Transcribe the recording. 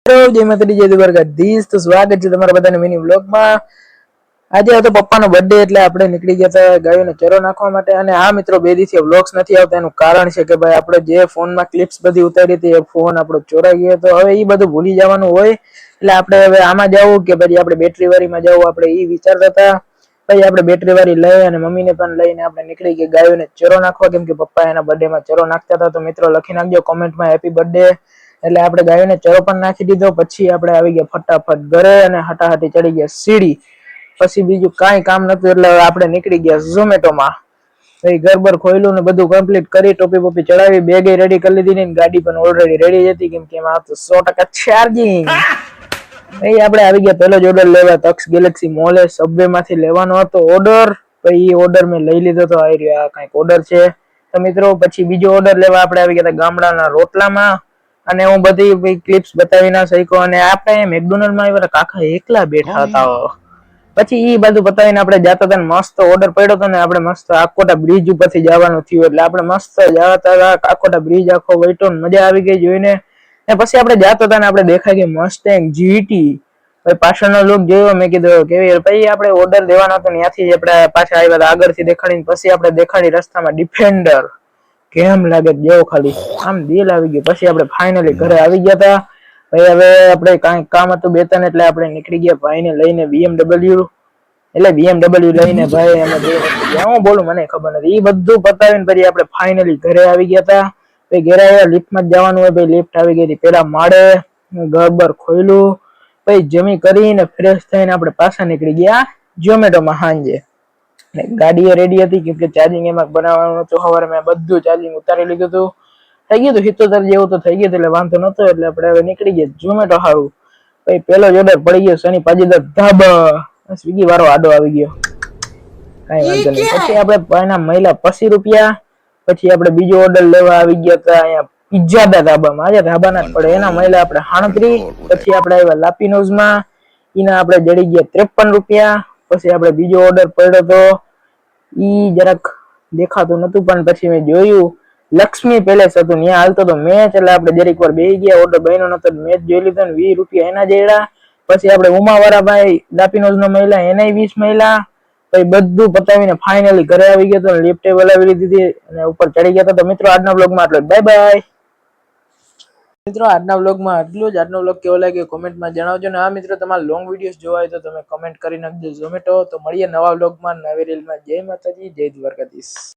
જય માતાજી જય દ્વારકાધીશ. તો સ્વાગત છે તમારા બધાને મિની વ્લોગમાં. આજે હતો પપ્પાનો બર્થડે એટલે આપણે નીકળી ગયા હતા ગાયોને ચરો નાખવા માટે. અને આ મિત્રો બે દિવસથી વ્લોગ્સ નથી આવતા એનું કારણ છે કે ભાઈ આપણે જે ફોનમાં ક્લિપ્સ બધી ઉતારી હતી એ ફોન આપણો ચોરાઈ ગયો. તો હવે એ બધું ભૂલી જવાનું હોય એટલે આપણે હવે આમાં જવું કે પછી આપણે બેટરી વાળીમાં જવું, આપણે એ વિચારતા હતા. પછી આપણે બેટરી વાળી લઈ અને મમ્મીને પણ લઈને આપણે નીકળી ગયા ગાયોને ચરો નાખવા, કેમ કે પપ્પા એના બર્થડેમાં ચરો નાખતા હતા. તો મિત્રો લખી નાખજો કોમેન્ટમાં હેપી બર્થડે. એટલે આપણે ગાયોને ચરો પણ નાખી દીધો. પછી આપણે આવી ગયા ફટાફટ ઘરે અને હટાહટી ચડી ગયા સીડી. પછી બીજું કાંઈ કામ નતું એટલે આપણે નીકળી ગયા ઝોમેટોમાં. ઘર બર ખોયલું ને બધું કમ્પ્લીટ કરી, ટોપી બોપી ચડાવી, બેગ રેડી કરી લીધી ને ગાડી પણ ઓલરેડી રેડી હતી, કેમ કે એમાં હતું 100% ચાર્જિંગ. આપણે આવી ગયા પેલો જ ઓર્ડર લેવા તક્ષ ગેલેક્સી મોલે. સબવે માંથી લેવાનો હતો ઓર્ડર. પછી ઓર્ડર મેં લઈ લીધો તો આ રહ્યા કાંઈક ઓર્ડર છે. તો મિત્રો પછી બીજો ઓર્ડર લેવા આપણે આવી ગયા ગામડાના રોટલામાં. અને હું બધી ક્લિપ્સ બતાવી ના શક્યો. અને આપણે મેકડોનલ્ડમાં આવ્યા કાકા એકલા બેઠા હતા. પછી એ બધું બતાવીને આપણે જતા હતા, મસ્ત ઓર્ડર પડ્યો હતો ને આપણે મસ્ત આકોટા બ્રિજ ઉપરથી જવાનું થયું. એટલે આપણે મસ્ત જતા હતા, આકોટા બ્રિજ આખો વૈટો, મજા આવી ગઈ જોઈને. ને પછી આપણે જતા હતા ને આપણે દેખાઈ ગઈ મસ્ટેંગ જીટી. પાછળનો લુક જોયો, મેં કીધું કેવી. પછી આપણે ઓર્ડર દેવાનો હતો ત્યાંથી આપણે પાછા આવ્યા હતા આગળથી દેખાડીને. પછી આપણે દેખાડી રસ્તામાં ડિફેન્ડર. કેમ લાગે જેવો ખાલી આમ દિલ આવી ગયું. પછી આપણે ફાઇનલી ઘરે આવી ગયા હતા. ભાઈ હવે આપણે કાંઈક કામ હતું બે ત્રણ એટલે આપણે નીકળી ગયા ભાઈને લઈને BMW. એટલે BMW લઈને ભાઈ અમે હું બોલું મને ખબર નથી. એ બધું પતાવીને પછી આપણે ફાઇનલી ઘરે આવી ગયા હતા. પછી ઘરે આવ્યા, લિફ્ટમાં જ જવાનું હોય. ભાઈ લિફ્ટ આવી ગઈ હતી પેલા માળે. ઘર બર ખોયલું. પછી જમી કરીને ફ્રેશ થઈને આપણે પાછા નીકળી ગયા ઝોમેટોમાં સાંજે. ગાડી રેડી હતી કેમ કે ચાર્જિંગ એમાં બનાવવાનું હતું. સવારે મેં બધું ચાર્જિંગ ઉતારી લીધું હતું. થઈ ગયું હતું 77 જેવું તો થઈ ગયું એટલે વાંધો નતો. એટલે આપણે હવે નીકળી ગયા ઝોમેટો સારું. પછી પેલો જ ઓર્ડર પડી ગયો શનિ પાજીદર ધાબા. સ્વિગી વાળો આડો આવી ગયો, કઈ વાંધો નહીં. પછી આપણે એના મહિલા 80 રૂપિયા. પછી આપણે બીજો ઓર્ડર લેવા આવી ગયા હતા અહીંયા પિઝ્ઝા ધાબામાં. આજે ધાબાના જ પડે એના મહિલા આપણે 37. પછી આપણે આવ્યા લાપીનોઝમાં, એના આપણે જડી ગયા 53 રૂપિયા. પછી આપણે બીજો ઓર્ડર પડ્યો હતો, ઈ જરાક દેખાતું નતું પણ પછી મેં જોયું લક્ષ્મી પેલેસ હતું ત્યાં હાલતો તો મેચ. એટલે આપણે જરીક વાર બેસી ગયા, ઓર્ડર બન્યો નતો, મેચ જોઈ લીધો ને 20 રૂપિયા એના જેડા. પછી આપણે ઉમાવાળા ભાઈ લાપીનોઝ નો મહિલા એને 20 મહિલા. પછી બધું પતાવીને ફાઇનલી ઘરે આવી ગયો તો લિફ્ટ બોલાવી લીધી અને ઉપર ચડી ગયા. તો મિત્રો આજના વ્લોગમાં આટલું જ. બાય બાય મિત્રો. આજના વ્લોગમાં આટલું જ. આજનો વ્લોગ કેવો લાગ્યો કોમેન્ટમાં જણાવજો. ને આ મિત્રો તમારા લોંગ વિડીયોઝ જોવા હોય તો તમે કમેન્ટ કરી નાખજો ઝોમેટો. તો મળીએ નવા વ્લોગમાં નવી રીલમાં. જય માતાજી જય દ્વારકાધીશ.